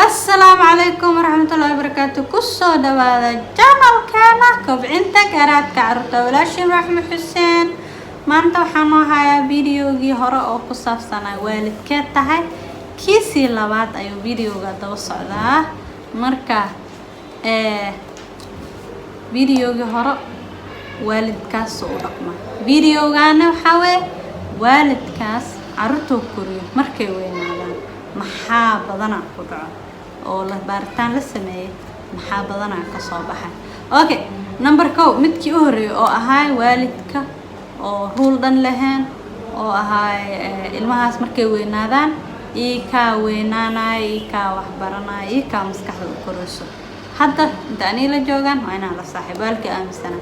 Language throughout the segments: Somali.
السلام عليكم ورحمة الله وبركاته. كسو دوادا جمال كانا كوبcinta garaadka carruurta walaashii Raxmo Xuseen. maanta waxaan noo hayaa videogii hore oo ku saabsanaa waalidkeed tahay kiisii labaad ayuu videoga daba socdaa. marka videogii hore waalidkaas u dhaqma, videogaana waxaa weeye waalidkaas carruurta koriyo markay weynaadaan maxaa badanaa ku dhaco oo la baaritaan la sameeyay maxaa badanaa ka soo baxay. okay, number 1 midkii u horeeyay oo ahaa waalidka oo rule dhan lahayn oo ahaa ilmahaas markay weynaadaan ka weynaanay ka wax baranay ka maskaxda u korayso. hadda intaani la joogan waa inaan la saaxiibaalka aaminsana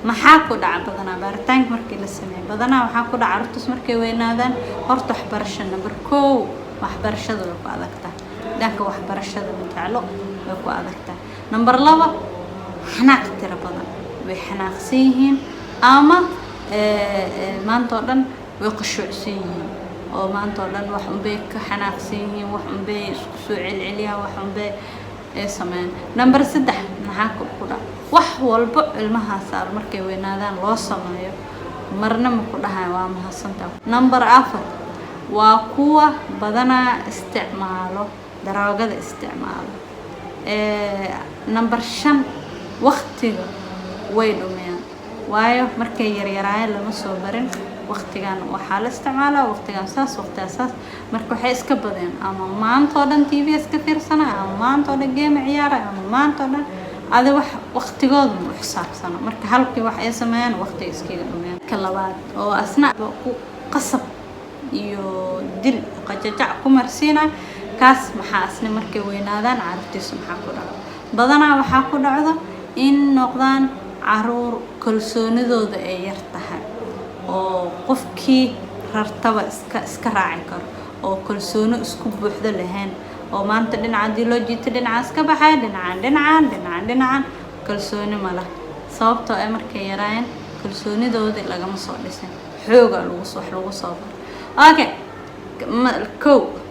maxaa ku dhaca badanaa baaritaanka markii la sameeyay badanaa waxaa ku dhaca carruurta markay weynaadaan horta waxbarasho number 1 waxbarashada way ku adagtaa, dhanka waxbarashada ma jeclo way ku adagtaa. number 2 xanaaq tira badan way xanaaqsan yihiin ama maanta oo dhan way qashuucsan yihiin oo maanta oo dhan wax un bay ka xanaaqsan yihiin, wax un bay isku soo celceliyaan, wax un bay sameeyaan. number 3 maxaa ku dhaca wax walba ilmahaas markay weynaadaan loo sameeyo marna ma ku dhahay waa mahadsantahay. number 4 waa kuwa badanaa isticmaalo daroogada isticmaalo. number 5 waqtiga way dhumiyaan waayo markay yaryaraayeen lama soo barin waqtigan waxaa la isticmaalaa waqtigan saas waqtigaas saas marka waxay iska badeen ama maanta oo dhan TV iska fiirsanaa ama maanta oo dhan game ciyaara ama maanta oo dhan adi wax waqtigooda ma xisaabsana marka halkii wax ay sameeyaan waqtiga iskaga dhumiyaan. ka labaad oo asna ku qasab iyo dil qajajac ku marsiina kaas maxaa asna markay weynaadaan carruurtiisa maxaa ku dhaco badanaa waxaa ku dhacdo in noqdaan carruur kalsoonidooda ay yar tahay oo qofkii rartaba iska raaci karo oo kalsooni isku buuxda lahayn oo maanta dhinaca loo jiito dhinacaas ka baxay dhinacan kalsooni ma laha sababtoo ay markay yaraayeen kalsoonidooda lagama soo dhisin xooga lagu soo baro. okay,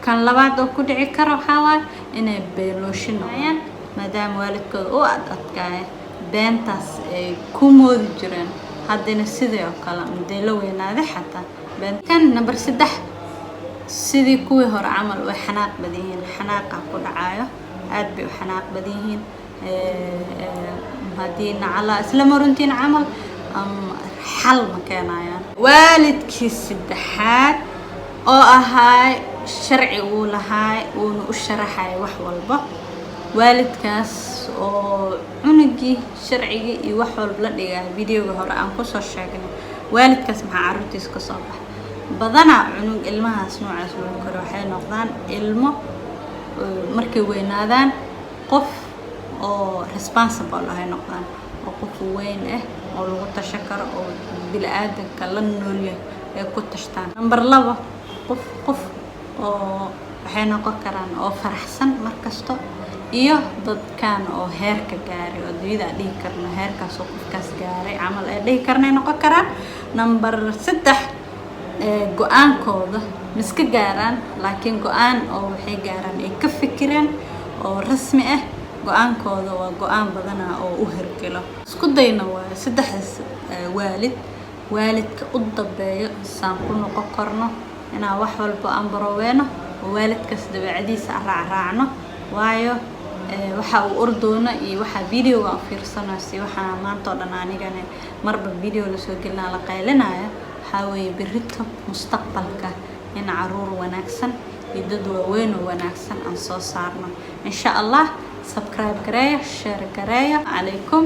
kan labaad oo ku dhici karo waxaa waaye inay beelooshin noqdaan maadaama waalidkooda u adkaaya beentaas ay ku moodi jireen haddana sidoo kale midday la weynaaday xataa kan number 3 sidii kuwii hore camal way xanaaq badan yihiin, xanaaqa ku dhacayo aad bay u xanaaq badan yihiin. haddii nacala isla maruntiin camal xal ma keenayaan. waalidkii saddexaad oo ahaa sharci uu lahaa uuna u sharaxay wax walba waalidkaas oo cunugii sharcigii iyo wax walba la dhigaa videoga hore aan ku soo sheegnay waalidkaas maxaa carruurtiisa ka soo baxay badanaa cunug ilmahaas noocaas loo koro waxay noqdaan ilmo markay weynaadaan qof oo responsible ay noqdaan oo qof weyn oo lagu tashan karo oo bini'aadanka la nool yahay ay ku tashtaan. number 2 qof oo waxay noqon karaan oo faraxsan markasto iyo dadkan oo heerka gaaray oo dunida dhihi karno heerkaas oo qofkaas gaaray camal ay dhihi karnay noqon karaan. number 3 go'aankooda miska gaaraan laakiin go'aan oo waxay gaaraan ay ka fikireen oo rasmi go'aankooda waa go'aan badanaa oo u hirgalo. isku dayna waa 3 waalidka u dambeeyo saan ku noqon karno inaan wax walba aan baroweeno oo waalidkaas dabeecadiisa raacno waayo waxa uu ordoona iyo waxa videoga aan fiirsanayo waxa maanta oo dhan anigana marba video la soo gelina la qaylinaya waxa weeye birrito mustaqbalka in carruur wanaagsan iyo dad waaweyn oo wanaagsan aan soo saarno insha Allah. subscribe gareeya share gareeya calaykum.